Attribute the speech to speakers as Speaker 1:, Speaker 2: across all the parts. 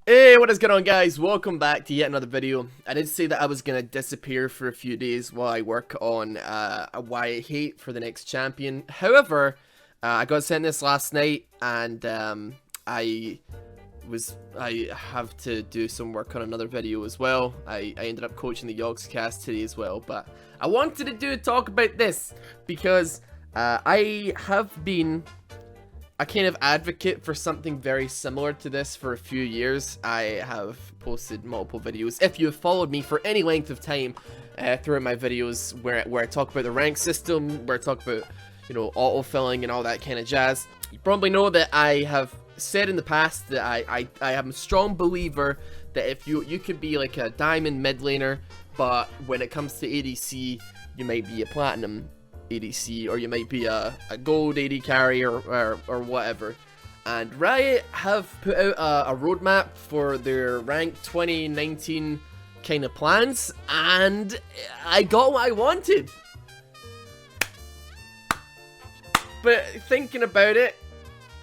Speaker 1: Hey, what is going on, guys? Welcome back to yet another video. I did say that I was gonna disappear for a few days while I work on why I hate for the next champion. However, I got sent this last night, and I have to do some work on another video as well. I ended up coaching the Yogs cast today as well, but I wanted to talk about this because I have been a kind of advocate for something very similar to this for a few years. I have posted multiple videos, if you have followed me for any length of time throughout my videos, where I talk about the rank system, where I talk about, you know, auto-filling and all that kind of jazz. You probably know that I have said in the past that I am a strong believer that if you could be like a diamond mid laner, but when it comes to ADC, you might be a platinum ADC, or you might be a gold AD carry or whatever. And Riot have put out a roadmap for their rank 2019 kind of plans, and I got what I wanted. But thinking about it,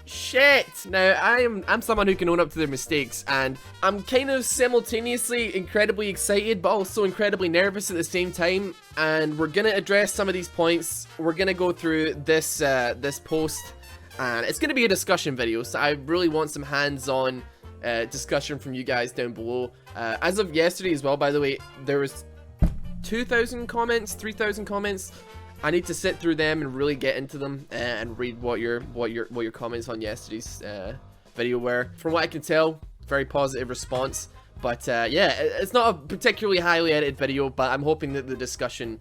Speaker 1: shit. Now, I'm someone who can own up to their mistakes, and I'm kind of simultaneously incredibly excited, but also incredibly nervous at the same time. And we're gonna address some of these points. We're gonna go through this this post, and it's gonna be a discussion video. So I really want some hands-on discussion from you guys down below. As of yesterday as well, by the way, there was 2,000 comments, 3,000 comments. I need to sit through them and really get into them and read what your comments on yesterday's video were. From what I can tell, very positive response. But yeah, it's not a particularly highly edited video, but I'm hoping that the discussion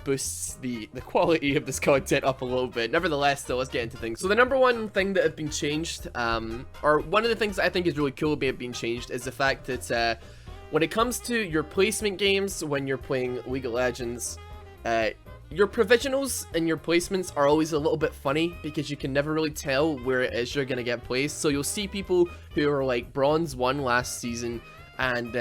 Speaker 1: boosts the quality of this content up a little bit. Nevertheless, though, let's get into things. So the number one thing that have been changed, or one of the things that I think is really cool about being changed, is the fact that when it comes to your placement games, when you're playing League of Legends, your provisionals and your placements are always a little bit funny because you can never really tell where it is you're going to get placed. So you'll see people who are like Bronze 1 last season, and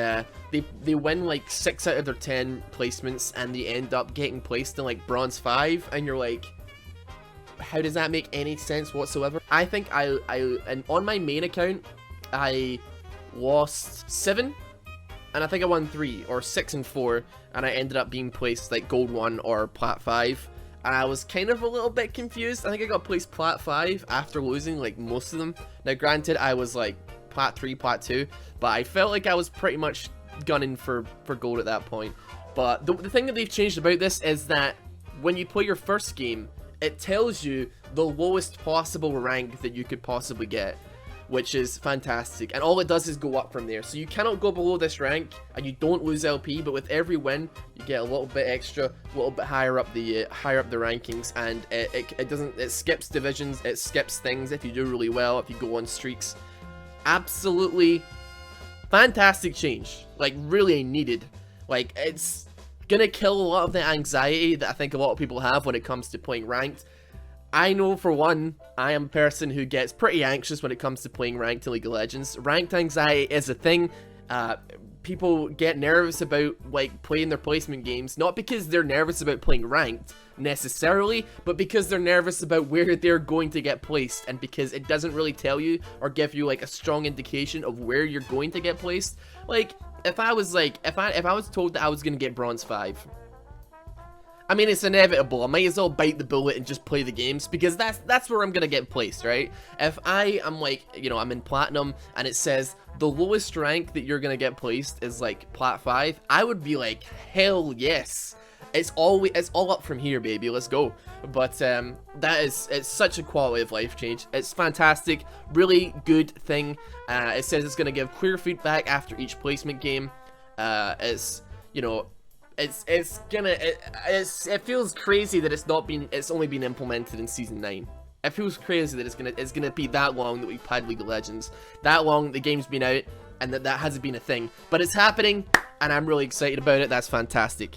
Speaker 1: they win like 6 out of their 10 placements, and they end up getting placed in like Bronze 5, and you're like, how does that make any sense whatsoever? I think and on my main account, I lost 7. And I think I won 3, or 6 and 4, and I ended up being placed like Gold 1 or Plat 5. And I was kind of a little bit confused. I think I got placed Plat 5 after losing like most of them. Now granted, I was like Plat 3, Plat 2, but I felt like I was pretty much gunning for Gold at that point. But the thing that they've changed about this is that when you play your first game, it tells you the lowest possible rank that you could possibly get, which is fantastic, and all it does is go up from there. So you cannot go below this rank, and you don't lose LP, but with every win you get a little bit extra, a little bit higher up the rankings, and it skips divisions, it skips things if you do really well, if you go on streaks. Absolutely fantastic change, like really needed. Like, it's gonna kill a lot of the anxiety that I think a lot of people have when it comes to playing ranked. I know for one, I am a person who gets pretty anxious when it comes to playing ranked in League of Legends. Ranked anxiety is a thing. People get nervous about like playing their placement games, not because they're nervous about playing ranked necessarily, but because they're nervous about where they're going to get placed, and because it doesn't really tell you or give you like a strong indication of where you're going to get placed. Like, if I was told that I was going to get Bronze 5, I mean, it's inevitable. I might as well bite the bullet and just play the games, because that's where I'm gonna get placed, right? If I am like, you know, I'm in Platinum and it says the lowest rank that you're gonna get placed is like Plat 5, I would be like, hell yes. It's all up from here, baby. Let's go. But it's such a quality of life change. It's fantastic. Really good thing. It says it's gonna give clear feedback after each placement game. It's, you know, it feels crazy that it's only been implemented in season 9. It feels crazy that it's gonna be that long that we've had League of Legends, that long the game's been out, and that hasn't been a thing. But it's happening, and I'm really excited about it. That's fantastic.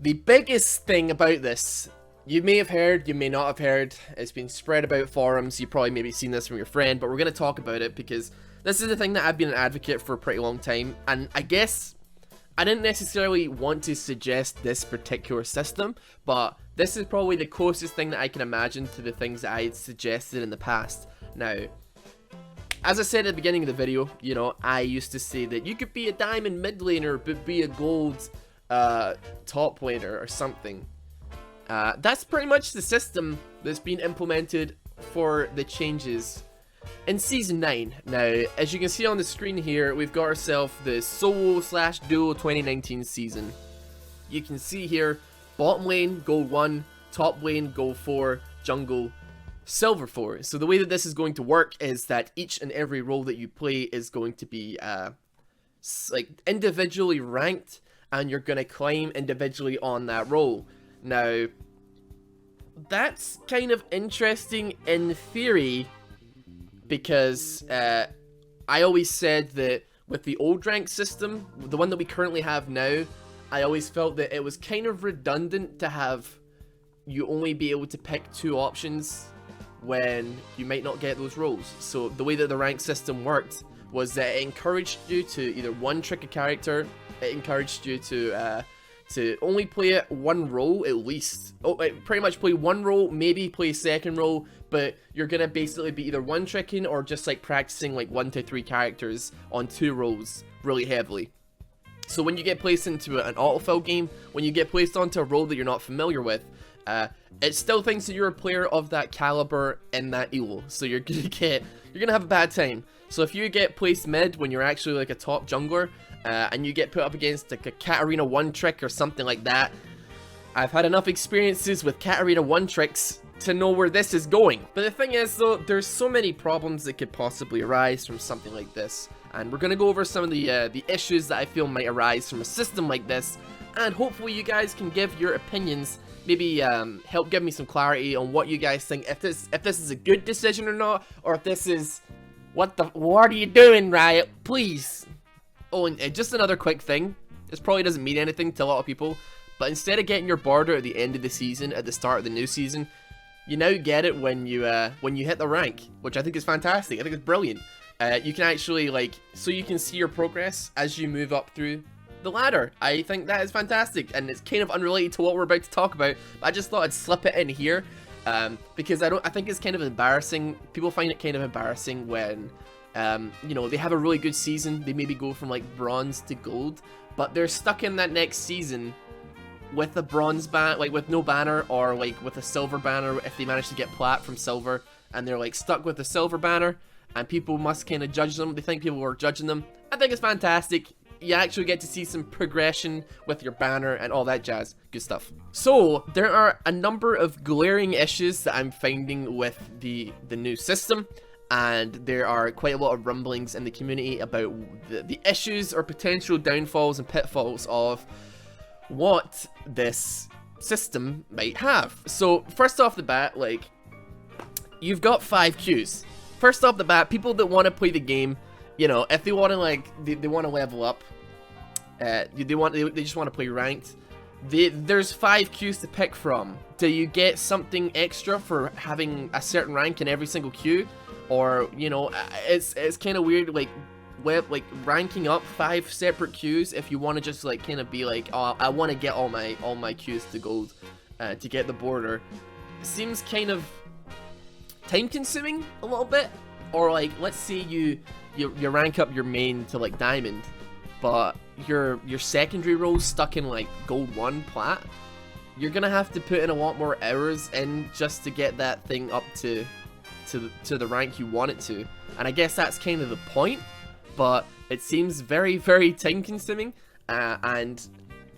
Speaker 1: The biggest thing about this, you may have heard, you may not have heard, it's been spread about forums, you probably maybe seen this from your friend, but we're gonna talk about it because this is the thing that I've been an advocate for a pretty long time, and I guess I didn't necessarily want to suggest this particular system, but this is probably the closest thing that I can imagine to the things that I had suggested in the past. Now, as I said at the beginning of the video, you know, I used to say that you could be a diamond mid laner, but be a gold top laner or something. That's pretty much the system that's been implemented for the changes in Season 9. Now, as you can see on the screen here, we've got ourselves the Solo/Duo 2019 season. You can see here, bottom lane, gold 1, top lane, gold 4, jungle, silver 4. So the way that this is going to work is that each and every role that you play is going to be like individually ranked, and you're going to climb individually on that role. Now, that's kind of interesting in theory, because I always said that with the old rank system, the one that we currently have now, I always felt that it was kind of redundant to have you only be able to pick 2 options when you might not get those roles. So the way that the rank system worked was that it encouraged you to either one trick a character, it encouraged you to only play it one role at least. Pretty much play one role, maybe play second role, but you're gonna basically be either one tricking or just like practicing like 1 to 3 characters on 2 roles really heavily. So when you get placed into an autofill game, when you get placed onto a role that you're not familiar with, it still thinks that you're a player of that caliber in that elo. So you're gonna have a bad time. So if you get placed mid when you're actually like a top jungler, and you get put up against like a Katarina 1 trick or something like that, I've had enough experiences with Katarina 1 tricks to know where this is going. But the thing is though, there's so many problems that could possibly arise from something like this, and we're gonna go over some of the issues that I feel might arise from a system like this, and hopefully you guys can give your opinions, maybe help give me some clarity on what you guys think, if this is a good decision or not, or if this is what are you doing, Riot, please. Oh, and just another quick thing, this probably doesn't mean anything to a lot of people, but instead of getting your border at the end of the season, at the start of the new season, you now get it when you hit the rank, which I think is fantastic. I think it's brilliant. You can actually, like, so you can see your progress as you move up through the ladder. I think that is fantastic, and it's kind of unrelated to what we're about to talk about, but I just thought I'd slip it in here, because I think it's kind of embarrassing. People find it kind of embarrassing when you know, they have a really good season, they maybe go from like bronze to gold, but they're stuck in that next season with a bronze like with no banner, or like with a silver banner if they manage to get plat from silver, and they're like stuck with the silver banner, and people must kind of judge them. They think people are judging them. I think it's fantastic. You actually get to see some progression with your banner and all that jazz. Good stuff. So there are a number of glaring issues that I'm finding with the new system, and there are quite a lot of rumblings in the community about the issues or potential downfalls and pitfalls of what this system might have. So first off the bat, like, you've got 5 queues. First off the bat, people that want to play the game, you know, if they want to like, they want to level up, they just want to play ranked, there's 5 queues to pick from. Do you get something extra for having a certain rank in every single queue? Or, you know, it's kind of weird, like ranking up 5 separate queues if you want to just like kind of be like, oh, I want to get all my queues to gold to get the border. Seems kind of time consuming a little bit. Or like, let's say you rank up your main to like diamond, but your secondary role's stuck in like gold 1 plat. You're gonna have to put in a lot more hours in just to get that thing up to the rank you want it to, and I guess that's kind of the point, but it seems very, very time consuming, and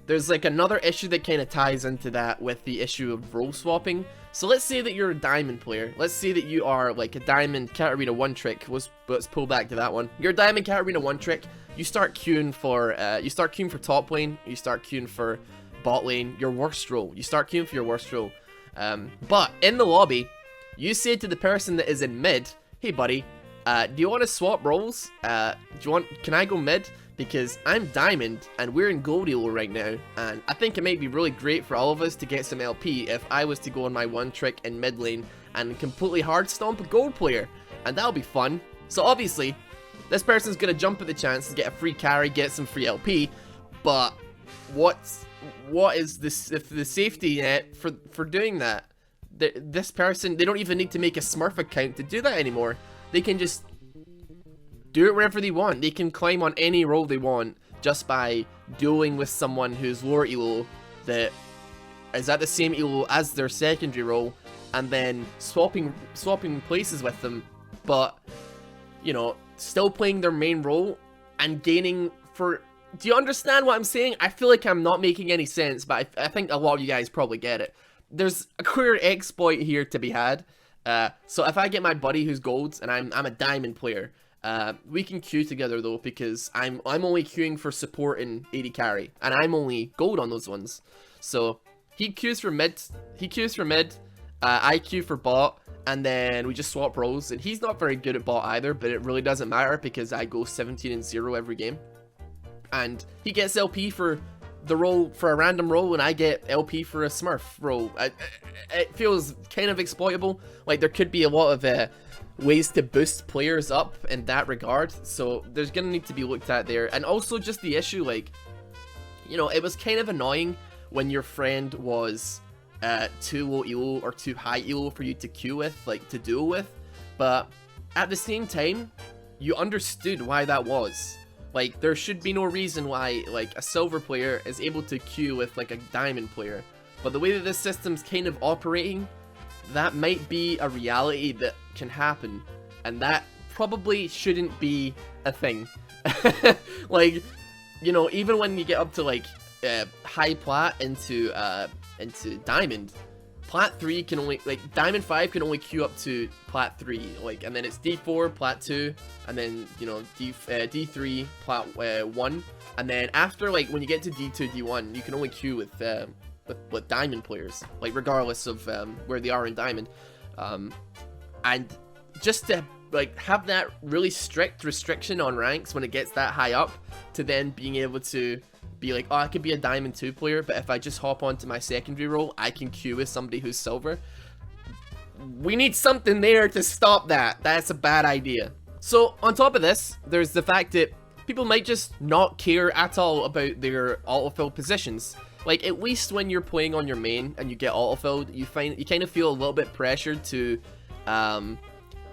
Speaker 1: there's like another issue that kind of ties into that with the issue of role swapping. So let's say that you're a diamond player, let's say that you are like a diamond Katarina 1 trick, let's pull back to that one. You're a diamond Katarina 1 trick, you start queuing for top lane, you start queuing for bot lane, your worst role, you start queuing for your worst role, but in the lobby, you say to the person that is in mid, hey buddy, do you want to swap roles? Can I go mid? Because I'm diamond and we're in gold elo right now, and I think it might be really great for all of us to get some LP if I was to go on my 1 trick in mid lane and completely hard stomp a gold player, and that'll be fun. So obviously, this person's gonna jump at the chance to get a free carry, get some free LP, but what is the safety net for doing that? This person, they don't even need to make a Smurf account to do that anymore. They can just do it wherever they want. They can climb on any role they want just by dueling with someone who's lower elo that is at the same elo as their secondary role, and then swapping places with them, but, you know, still playing their main role and gaining for... Do you understand what I'm saying? I feel like I'm not making any sense, but I think a lot of you guys probably get it. There's a clear exploit here to be had. So if I get my buddy who's gold and I'm a diamond player, we can queue together though, because I'm only queuing for support and AD carry, and I'm only gold on those ones. So he queues for mid, I queue for bot, and then we just swap roles. And he's not very good at bot either, but it really doesn't matter because I go 17-0 every game. And he gets LP for the role, for a random role, and I get LP for a Smurf role. It feels kind of exploitable. Like, there could be a lot of ways to boost players up in that regard, so there's gonna need to be looked at there. And also just the issue, like, you know, it was kind of annoying when your friend was too low elo or too high elo for you to queue with, like, to duel with, but at the same time, you understood why that was. Like, there should be no reason why, like, a silver player is able to queue with, like, a diamond player. But the way that this system's kind of operating, that might be a reality that can happen. And that probably shouldn't be a thing. Like, you know, even when you get up to, like, high plat into diamond, plat 3 can only, like, diamond 5 can only queue up to plat 3, like, and then it's D4, plat 2, and then, you know, D3, plat 1, and then after, like, when you get to D2, D1, you can only queue with diamond players, like, regardless of where they are in diamond. And just to, like, have that really strict restriction on ranks when it gets that high up, to then being able to be like, oh, I could be a diamond 2 player, but if I just hop onto my secondary role, I can queue with somebody who's silver. We need something there to stop that. That's a bad idea. So on top of this, there's the fact that people might just not care at all about their autofill positions. Like, at least when you're playing on your main and you get autofilled, you kind of feel a little bit pressured to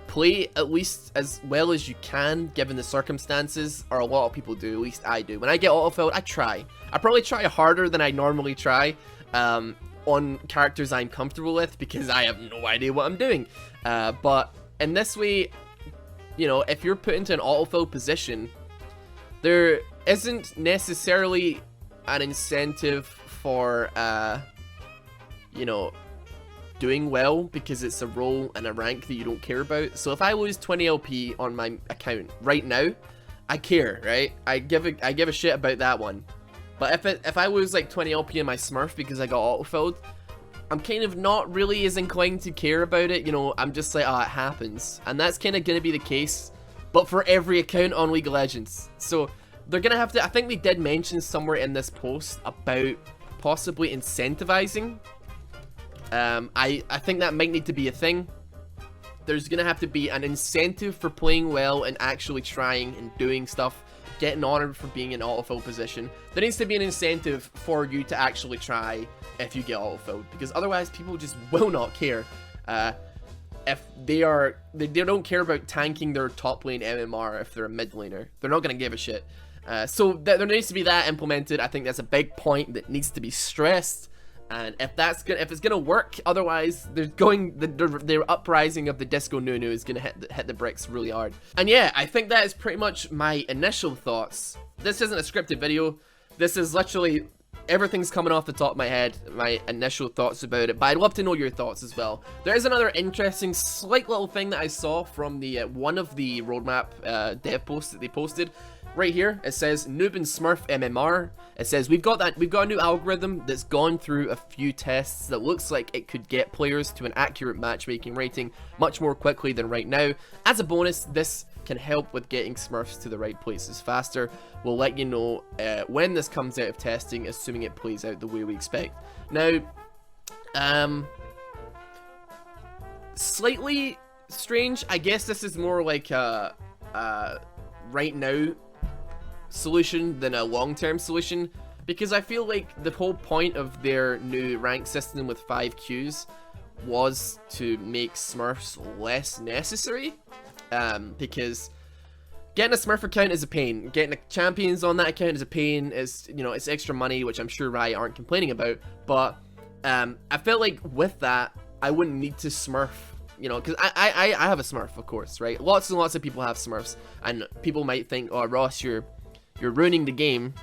Speaker 1: play at least as well as you can given the circumstances, or a lot of people do, at least I do. When I get autofilled, I try. I probably try harder than I normally try on characters I'm comfortable with, because I have no idea what I'm doing. But in this way, you know, if you're put into an autofill position, there isn't necessarily an incentive for, you know, doing well, because it's a role and a rank that you don't care about. So if I lose 20 LP on my account right now, I care, right? I give a shit about that one. But if I lose like 20 LP in my Smurf because I got autofilled, I'm kind of not really as inclined to care about it. You know, I'm just like, ah, it happens. And that's kind of going to be the case, but for every account on League of Legends. So they're going to have to, I think they did mention somewhere in this post about possibly incentivizing. I think that might need to be a thing. There's gonna have to be an incentive for playing well and actually trying and doing stuff, getting honored for being in autofill position. There needs to be an incentive for you to actually try if you get autofilled, because otherwise people just will not care. If they don't care about tanking their top lane MMR if they're a mid laner. They're not gonna give a shit. So there needs to be that implemented. I think that's a big point that needs to be stressed. And if it's gonna work, otherwise the uprising of the Disco Nunu is gonna hit the bricks really hard. And yeah, I think that is pretty much my initial thoughts. This isn't a scripted video. This is literally everything's coming off the top of my head, my initial thoughts about it. But I'd love to know your thoughts as well. There is another interesting, slight little thing that I saw from the one of the roadmap dev posts that they posted. Right here, it says Noob and Smurf MMR. It says we've got a new algorithm that's gone through a few tests that looks like it could get players to an accurate matchmaking rating much more quickly than right now. As a bonus, this can help with getting Smurfs to the right places faster. We'll let you know when this comes out of testing, assuming it plays out the way we expect. Now, slightly strange. I guess this is more like a right now solution than a long-term solution, because I feel like the whole point of their new rank system with 5 queues was to make Smurfs less necessary, because getting a Smurf account is a pain. Getting the champions on that account is a pain. It's, you know, it's extra money, which I'm sure Riot aren't complaining about. But I felt like with that, I wouldn't need to Smurf, you know, because I have a Smurf, of course, right? Lots and lots of people have Smurfs, and people might think, oh, Ross, you're ruining the game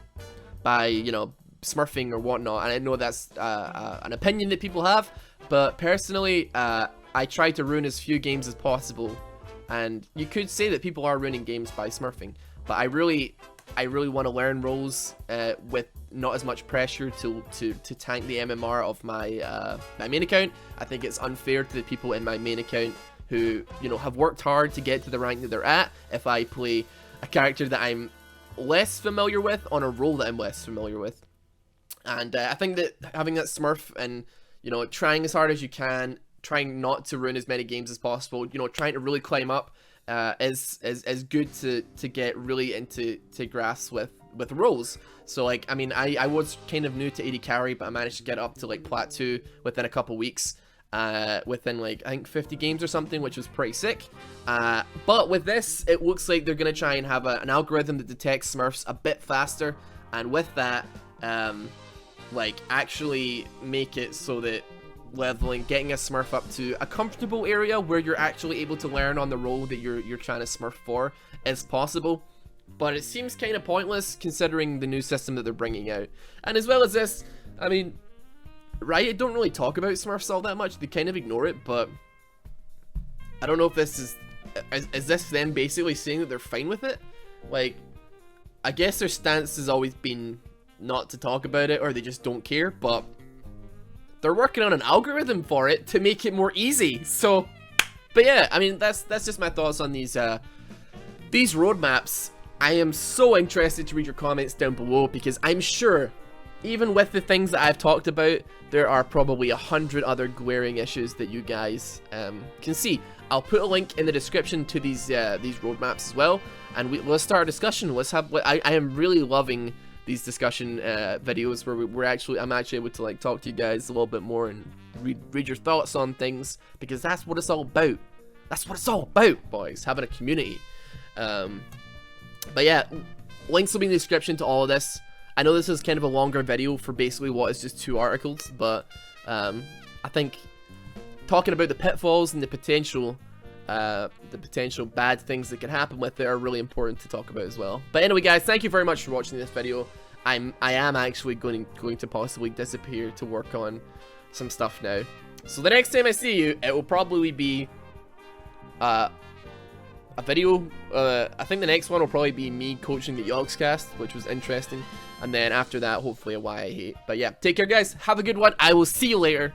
Speaker 1: by, you know, Smurfing or whatnot. And I know that's an opinion that people have, but personally, I try to ruin as few games as possible. And you could say that people are ruining games by Smurfing, but I really want to learn roles with not as much pressure to tank the MMR of my my main account. I think it's unfair to the people in my main account who, you know, have worked hard to get to the rank that they're at if I play a character that I'm less familiar with on a role that I'm less familiar with. And I think that having that Smurf and, you know, trying as hard as you can, trying not to ruin as many games as possible, you know, trying to really climb up is good to get really into grasp with roles. So like, I mean, I was kind of new to AD carry, but I managed to get up to like plat 2 within a couple weeks, within like I think 50 games or something, which was pretty sick. But with this, it looks like they're gonna try and have an algorithm that detects Smurfs a bit faster, and with that, like actually make it so that leveling, getting a Smurf up to a comfortable area where you're actually able to learn on the role that you're trying to Smurf for is possible. But it seems kind of pointless considering the new system that they're bringing out. And as well as this, I mean, Riot don't really talk about Smurfs all that much. They kind of ignore it, but I don't know if this is this them basically saying that they're fine with it? Like, I guess their stance has always been not to talk about it, or they just don't care, but they're working on an algorithm for it to make it more easy. So, but yeah, I mean, that's just my thoughts on these roadmaps. I am so interested to read your comments down below, because I'm sure, even with the things that I've talked about, there are probably 100 other glaring issues that you guys can see. I'll put a link in the description to these roadmaps as well, and let's start a discussion. Let's have. I am really loving these discussion videos where I'm actually able to like talk to you guys a little bit more and read your thoughts on things, because that's what it's all about. That's what it's all about, boys. Having a community. But yeah, links will be in the description to all of this. I know this is kind of a longer video for basically what is just 2 articles, but I think talking about the pitfalls and the potential bad things that can happen with it are really important to talk about as well. But anyway, guys, thank you very much for watching this video. I am actually going to possibly disappear to work on some stuff now. So the next time I see you, it will probably be a video. I think the next one will probably be me coaching the Yogscast, which was interesting. And then after that, hopefully a Why I Hate. But yeah, take care, guys. Have a good one. I will see you later.